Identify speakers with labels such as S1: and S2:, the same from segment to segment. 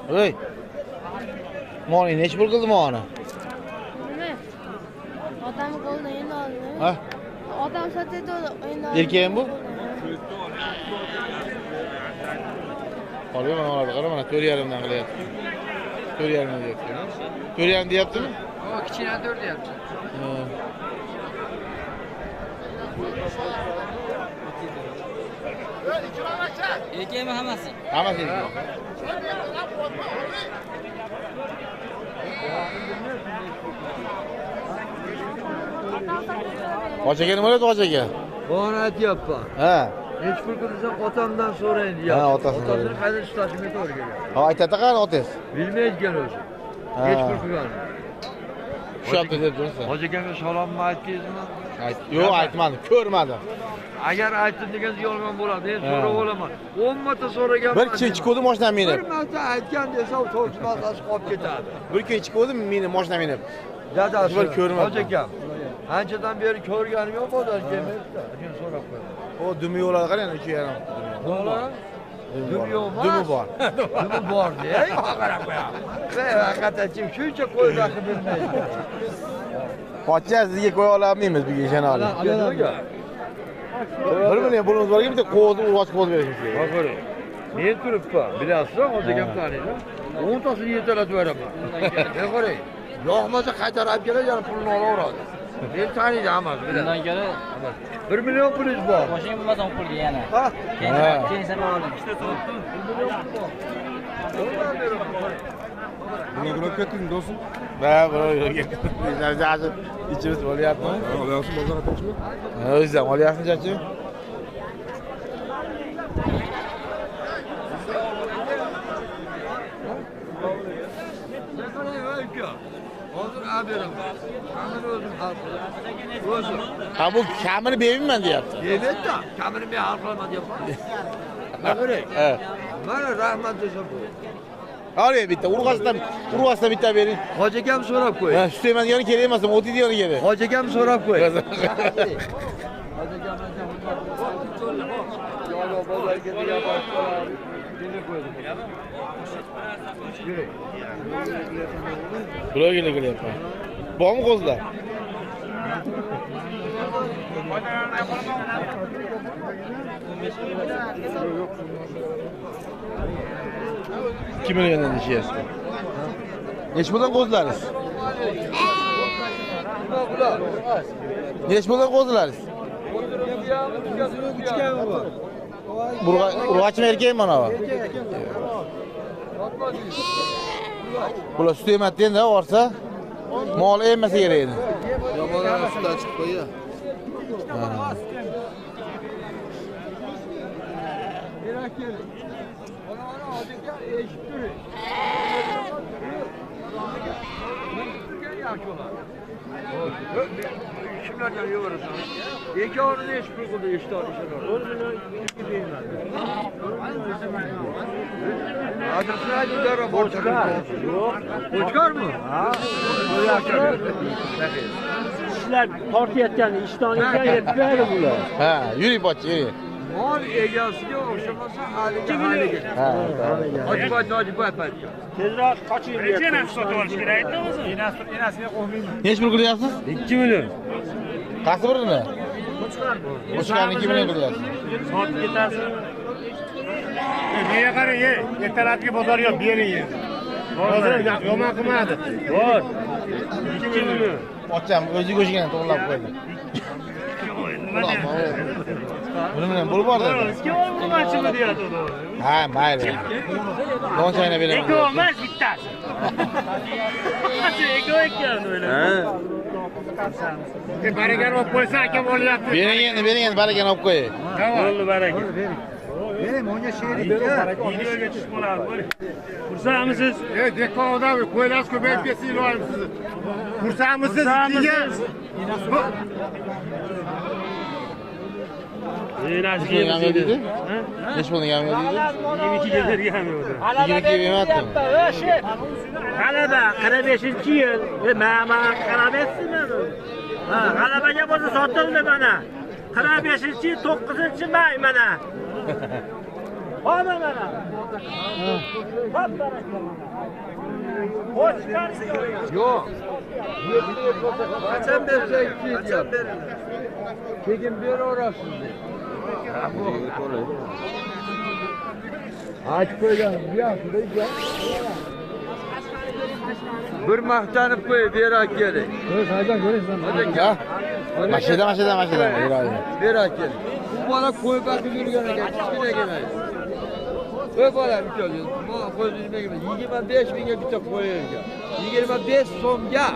S1: Ey. Moni neç pul qildi moni?
S2: Odam qo'lni endi oldi.
S1: Ha?
S2: Odam sotadi endi.
S1: Erkakmi bu? Qolgan mana ularni qara, mana 4,5 dan qilyapti. 4,5 deyapti. 4,5 deyaptimi?
S3: O kichkina 4 deyapti. Erkakmi hammasi?
S1: Hammasi erkak. Qocha nima bo'ladi qochaga?
S4: Bana aytyapman.
S1: Ha.
S4: Hech pul qilsam otamdan so'rayin deyapti.
S1: Ha, otasini so'raydi.
S4: Otasini qayda ishlashimga to'g'ri keladi.
S1: Ha, aytadi qani otangiz?
S4: Bilmaydigan o'zi. Hech pul qilmadim.
S1: Shu yerda deb tursa.
S4: Hojikamga salomni aytdingizmi?
S1: Yo'q, aytmadim, ko'rmadim.
S4: Agar aytdim degan yolg'on bo'ladi. Men so'rab olaman. 10 marta so'raganman.
S1: Bir kishi ichib ko'rdi mashinani minib.
S4: Bir marta aytgan desa u to'g'ri masasi qolib ketadi.
S1: Bir kishi ichib ko'rdi meni mashinani minib.
S4: Dadasi
S1: Bir ko'rmadim.
S4: Hojikam. Anchadan beri ko'rganim yo'q bozor kelmaydi-da. Keyin so'rab qo'yaman.
S1: O dumi yo'ladi qarang, 3,5.
S4: Dumi yo'qmas.
S1: Dumi bor.
S4: Dumi bor dey. Qarab qo'yaman. Haqiqatan shuncha qo'y raqib bilmaydi.
S1: Pochcha sizga qo'ya olmaymiz bu ishani olib.
S4: Nimaga?
S1: Bir million pulimiz borga bitta qo'zni urg'och qo'z berishimiz kerak.
S4: Ha ko'ring. Men turibman. Bilasizmi, hozirgam taniyman. 10 tasini yetalab beraman. Men qarang. Yo'qmasa qaytarib keladi, yana pulni olaveradi. Men taniydi hammasi, biladi.
S3: Bundan ko'ra
S4: 1 million pulingiz bor.
S3: mashina bo'lmasa pulga yana.
S4: Ha?
S3: Keyin sana oling.
S5: Buna bırak getirin dostum.
S1: Ha, bo'ladi. Bizlar ichimiz bo'lyapti.
S5: Alayasın bozar atmışım.
S1: Ha, o'zim olyapsiz chachi.
S4: Hozir abirim. Kamini o'zim hal qilaman. O'zim.
S1: Ha, bu kamini bermayman deyapti.
S4: Yemedi-da. Kamini men hal qilaman deyapman. Mana qarang.
S1: Ha.
S4: Mana rahmat desa bu.
S1: Oling bitta, urg'ochdan bitta bering.
S4: Hojikam so'rab qo'y.
S1: Ha, sutayman degani kerak emas, o'tdi degani kerak.
S4: Hojikam so'rab qo'y.
S1: Bularga qilyapman. Bormi qo'zlar? Kim milliondan deyishyapti? Nech bo'lgan qo'zlaringiz? Nech bo'lgan qo'zlaringiz? Urg'ochmi erkakmi mana bu? Bular sut emasdi endi, borsa mol emasa kerak edi.
S5: Yamanlar sutdan chiqib qo'ya.
S4: Kimlar geliyorlar? İki onu ne iş kuruldu işte işler. Adresini hadi dara borçlar. Borçlar mı? Ha.
S6: İşler tortiyatgan ishtoniga yetmaydi bular.
S1: Ha, yuri pochcha, yuri.
S4: Mol egasiga o'xshamasa haliga.
S1: Ha.
S4: Hadi bay.
S6: Tezroq qoching.
S7: Rejani sotib olish kerak-da o'zi. Enasiga qo'ymayman.
S1: Nech pul qilyapsiz?
S6: 2 million.
S1: Qaysi birini? Qo'chqarni 2 million qilyapsiz.
S7: Sotib ketasiz. Menga qarang, ertalabki bozor yo'q, bering endi. Hozir yomon qilmadi.
S6: Bor. 2 million.
S1: Ocham o'ziga o'shigani to'g'rilab qo'ydi. Buni bilan bo'lib bordi.
S7: Sizga olmoqchimi deyapti u.
S1: Ha, mayli. Donchayni beraman.
S7: Eko emas bittasi. Eko ekan o'yla. Barakani olib qo'ysa akam olyapti.
S1: Bering endi barakani olib qo'ying.
S7: Bo'ldi baraka.
S4: Benim onca şehri
S7: Videoga tushib qoladi. Xursandmisiz? Dekovdan qo'ylarni ko'payib ketsa iloyim sizni. Xursandmisiz? Enasiga
S1: Nech bo'ldi? Nech bo'ldi gami dedi?
S7: 22 ga bergan edi.
S1: 22 emasmi?
S6: G'alaba 45-yil. Men qarabesizmi? Ha, g'alabaga bo'lsa sotildi mana. 45-yil 9-may mana. Bana bana. Hoş geldin.
S4: Yok. Kaçan verecek ki diyor. Çekin bir orası. Aç koyalım. Bir mahtanıp koy bir ak geri.
S1: Ha? Maşeden.
S4: Bir ak geri. Bu bana koy bakı yürüyene gel. Hiçbirine gelmeyin. Koy bana bir şey oluyor. Bu koy yüzüme gelmeyin. 25.000'e bir tek koyuyor. 25 somga.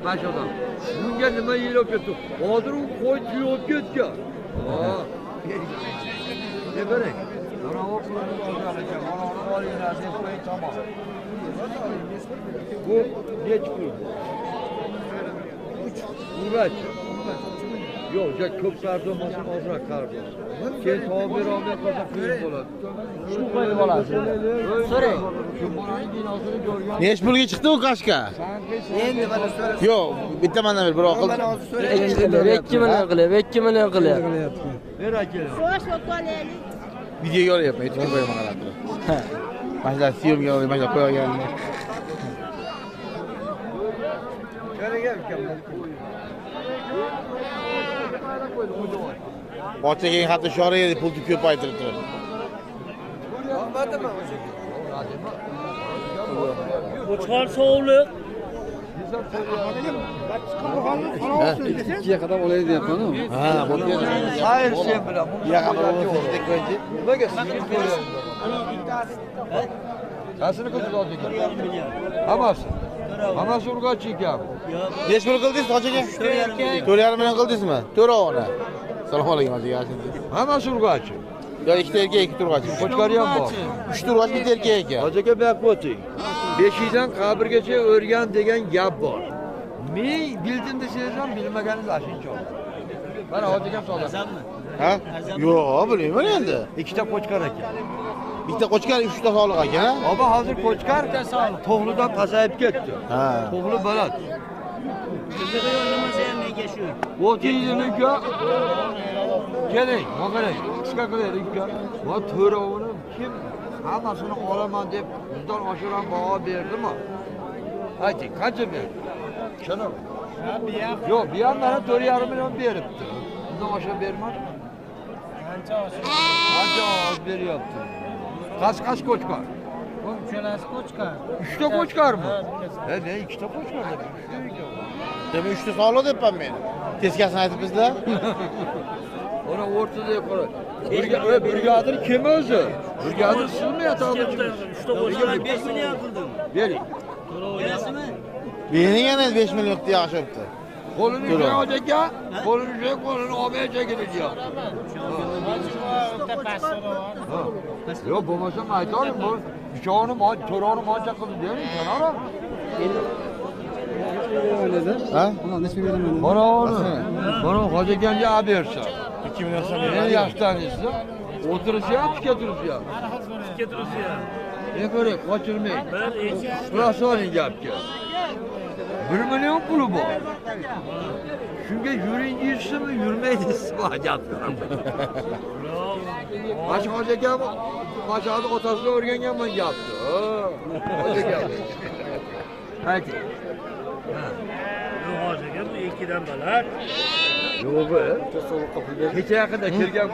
S4: Maşadan. Bunga nima yeyilib ketdi? Hozir u qo'y tuyib ketgan. Ne berek? Mana o pulni olgan ekan. Mana uni olinglar deb qo'y tamom. Bu nech pul? 3 urach. Yo'q, ja ko'p sardomasin, ozroq qardosh. Keyin savob bera olmay qolsa qiyin bo'ladi.
S3: Shu qo'yib olasiz. So'rang.
S4: Shu bolaning binosini ko'rgan.
S1: Nech pulga chiqdi u qashqa?
S5: Endi mana so'ra.
S1: Yo'q, bitta mandan ber, biroq
S5: Mana hozir so'ra.
S3: 2 million qilyapti.
S4: Ber aka.
S2: So'rash o'tqolaylik.
S1: videoga olyapman, YouTube'ga qo'yaman qarab turib. Mana shular syomka olib, mana qo'yganman. Bocha keyin hatto shoraydi, pulni ko'p aytirib turib.
S6: Qo'chqor sovuqlik.
S5: İkiye kadar olayı da yapalım mı?
S1: Ha, bo'ldi.
S4: Hayır sen bilan. Nimaga sizni ko'ryapman? Qaysini qilib oldik? Hammasi. Hammasi urg'och ekan.
S1: Nech pul qildingiz, hoji aka? 4,5 million qildingizmi? 4'ona. Assalomu alaykum, hoji aka.
S4: Hammasi urg'och.
S1: Yo, ikkita erkak, ikkita turg'och.
S4: Qo'chqori ham bor.
S1: 3 turg'och, bitta erkak ekan.
S4: Hoji aka baq o'ting. 5 qabrgacha o'rgan degan gap bor. Men bildim desangiz ham bilmaganingiz ashuncha. Mana hoji aka so'rasanmi?
S1: Ha? Yo'q, bilmayman endi.
S4: Ikkita qo'chqor ekan.
S1: Bitta qo'chqar, 3 ta soliq ekan, ha?
S4: Ama hozir qo'chqar to'g'lidan pasayib ketdi.
S1: Ha.
S4: To'g'li baland.
S6: Bizga yo'llamasa ham nega shu?
S4: 30'nika keling, maqalang. Qisqa qilaylik uka. Va to'rovini kim hammasini olaman deb bizdan oshiran baho berdimi? Ayting, qancha berdi? Shuni.
S6: Ha, biya.
S4: Yo'q, bu ham mana 4,5 million beribdi. Bizdan oshirib bermadi.
S6: Qancha oshib?
S4: Qancha oz beryapti? Qas qo'chqor.
S6: Bu uchalasi qo'chqor.
S4: 3 ta qo'chqormi? Ne 2 ta qo'chqor dedi.
S1: Demak 3 ta soliq debman men. Teskasini aytibsizlar.
S4: Ona o'rtada qora. Brigadir kim o'zi? Brigadir sizmi yo'qmi?
S6: 3 ta qo'chqor 5 million qildim.
S4: Bering.
S6: Berasizmi?
S1: Bering yana 5 million deb yaxshibdi.
S4: Qo'lini joy aka, qo'lini olmay chekini diyor. Yo'q, bo'lmasa aytarim bu. Bichoni to'roni moncha qildi dering, qanaqa?
S1: Ha?
S4: Mana hoji akanga olib bersa.
S1: 2 million so'm.
S4: Meni yaxshi taniysiz. O'tirishi ham, tikka turishi ham.
S6: Tikka turibsiz.
S4: Ne ko'ray, qochirmang.
S6: Bir
S4: Quloq soling gapga. 1 million puli bor. Shunga yuring deysizmi, yurmaysizmi gaplarni. Hoji akam mashhur otasidan o'rganganman gapni. Hoji akam. Ayting.
S6: Hoji aka bu 2dan baland.
S4: Yo'q bu. Kecha yaqinda kelgan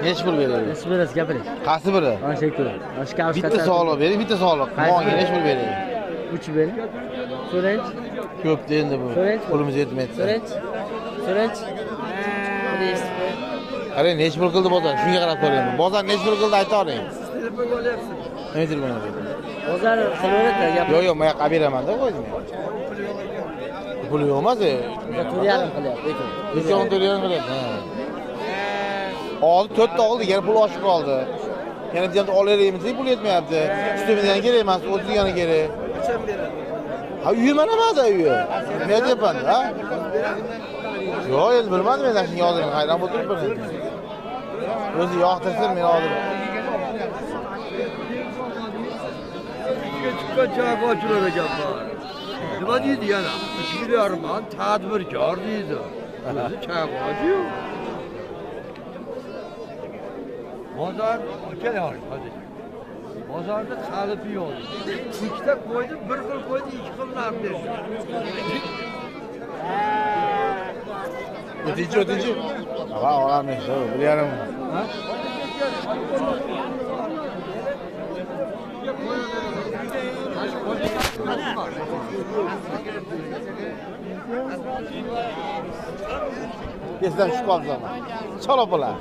S1: Nech pul beradi?
S3: Nech berasiz gapiring.
S1: Qaysi biri?
S3: Mana shu ko'ring.
S1: Bitta soliq bering, bitta soliq. Menga nech pul bering?
S3: 3 bering. So'rang.
S1: Ko'pda endi bu. Pulimiz yetmaydi.
S3: So'rang.
S1: Qarang, nech pul qildi bozor? Shunga qarab so'rayman. Bozor nech pul qildi ayta oling. Nima telefon deydi?
S3: Bozor qilaveradi gap.
S1: Yo'q, men yoqqa beraman-da o'zim. Pul yo'q emas.
S3: 4,5 qilyapti.
S1: Nechon 4,5 qilyapti? Oldi 4 ta oldi, yana pul oshib qoldi. Yana deyapti olaveramiz, pul yetmayapti. Ustimizdan kerak emas, o'zigani kerak.
S5: Qachon beradi?
S1: Ha, uyi mana bada uyi. Nima deyapman, ha? Yo'q, endi bilmadim men shunga hozir hayron bo'lib turibman endi. O'zi yoqtirsin men hozir.
S4: chiqqan chaqib ochilar ekan bor. Nima deydi yana? 2 million tadbirkor deydi. O'zi chaqib ochiyor. Bozor kelar hadi. Bozorda qalipi yo'q. Ikkita qo'ydi, bir xil qo'ydi, ikki xil narx berdi.
S1: O'tinchi. Va olamiz, bir yarim.
S4: Ha?
S1: Esdan tushib qoldi zaman. Chol opalar.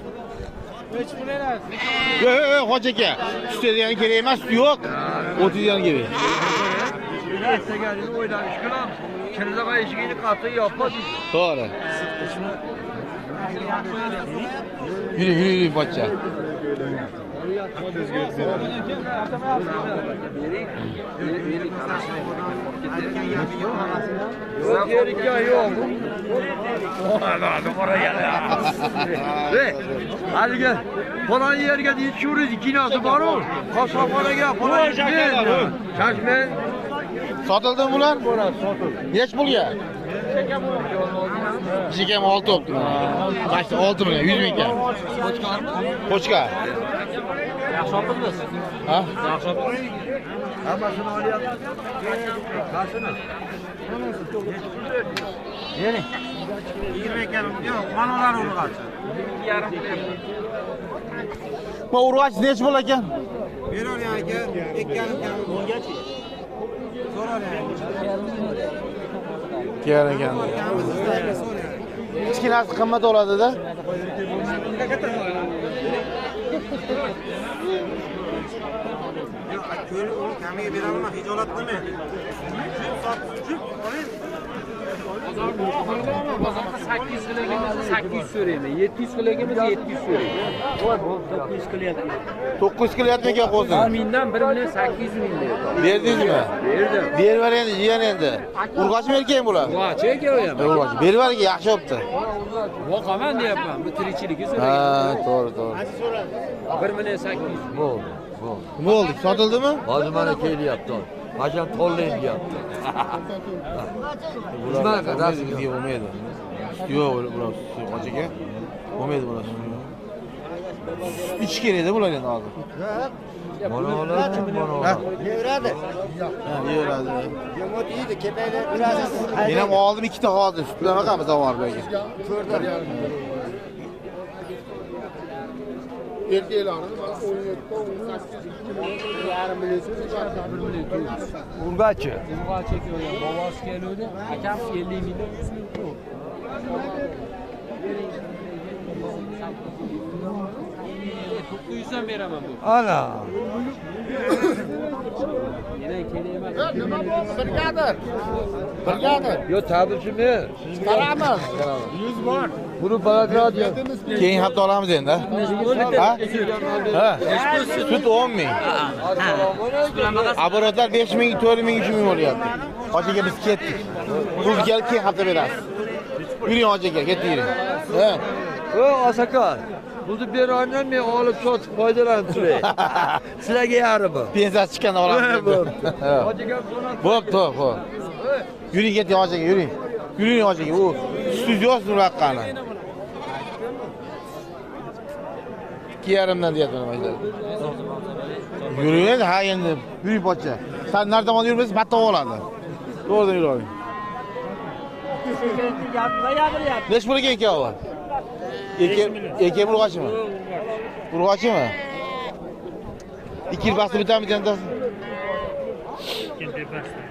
S1: Yo'q, hoji aka. Tutadigan kerak emas, yo'q. O'tadigan kerak.
S4: Ertaganini o'ylanish bilan kirliq eshigini qattiq yopadi.
S1: To'g'ri. Yuri, pochcha.
S4: Yo'q, yerga yo'q. Haligi falon yerga yetishurdi, kinosi bor-ku. Qassobxonaga falon yerga. Chashma.
S1: Sotildimi bular? Nech pulga? Chekam 6 o'pdi. Qachon 6 million, 100 ming ekan. Qo'chqa.
S3: Yaxshi olibmiz.
S1: Ha?
S3: Yaxshi olibmiz.
S4: Hammasini olyapti. Qasini.
S3: Bering.
S7: 20 ekan, yo'q, manolar urg'achi.
S3: 2,5.
S1: Bu urg'ach nech pul ekan?
S5: Beraver aka, 2,5 bungachi. So'rar
S1: Kerak ekan. Kichkinasi qimmat oladi-da.
S5: Ko'l uni kamiga beraman, hijolat qilmaydi.
S3: Bozorda 800 qiligimizni 800 so'rayman. 700 qiligimizni 700 so'rayman. Voy, 900 qilyapti.
S1: 900 qilyapti ekan qo'zim.
S3: Mendan 1 million 800 ming berdi.
S1: Berdingizmi?
S3: Berdim.
S1: Berver endi, jiyan endi. Urg'achmi erkak bular?
S3: Voch aka u ham.
S1: Urg'ach. Berver aka yaxshi bo'pti.
S3: Voqaman deyapman. Bu tirikchilikka
S1: Ha,
S3: so'rayman.
S1: to'g'ri.
S3: 1 million 800.
S4: Bo'ldi.
S1: Bo'ldi, sotildimi?
S4: Hozir mana kelyapti. Qachon tollaydi deyapti.
S1: Bular rasmga bo'lmaydi. Yo'q, bular hojiga bo'lmaydi bular. Ichish kerak-da bular endi hozir.
S4: Mana oladi, mana oladi.
S5: Beradi.
S1: Ha, yeyveradi.
S5: Yomon yeydi, kepayda urasiz.
S1: Men ham oldim ikkita qoldi. Sutdan qilamiz tovar bilan.
S5: Ko'rdim.
S4: Urg'achi.
S3: Urg'achi aka u ham bobosi keluvdi. Akam 50 million 100 ming pul. 900 dan beraman bu.
S4: Ana.
S3: Yana kelayman.
S1: Birgadir.
S4: Yo tabrikmi?
S1: Qaramiz.
S7: 100 bor.
S4: Buni balandroq deb.
S1: Keyin hafta olamiz endi. Ha? Ha. Sut 10 ming. Aborotlar 5 ming, 4 ming, 3 ming bo'lyapti. Hojiga biz ketdik. Pul kelib keyin hafta berasiz. Yuring hojiga, ketdik yuring. Ha.
S4: O Asakar. Buni berayman men olib sotib foydalanib turay. Sizlarga yarimi.
S1: Pensiya chiqqanda olamiz.
S4: Hojiga
S1: Bo'pti, xo'p. Yuring ketdik hojiga, yuring. Yuring hojiga. U studiyosi raqqani. 2,5 dan deyapman mana. Yuring endi, ha endi. Yuring pochcha. Sen nardan olib yurmaysiz, batta oladi. To'g'ridan yuring. Nech pul ekan ikkovi? Erkak urg'achimi? Urg'achimi? 2 yil basti bitamidi endi.
S6: Kim tepasida?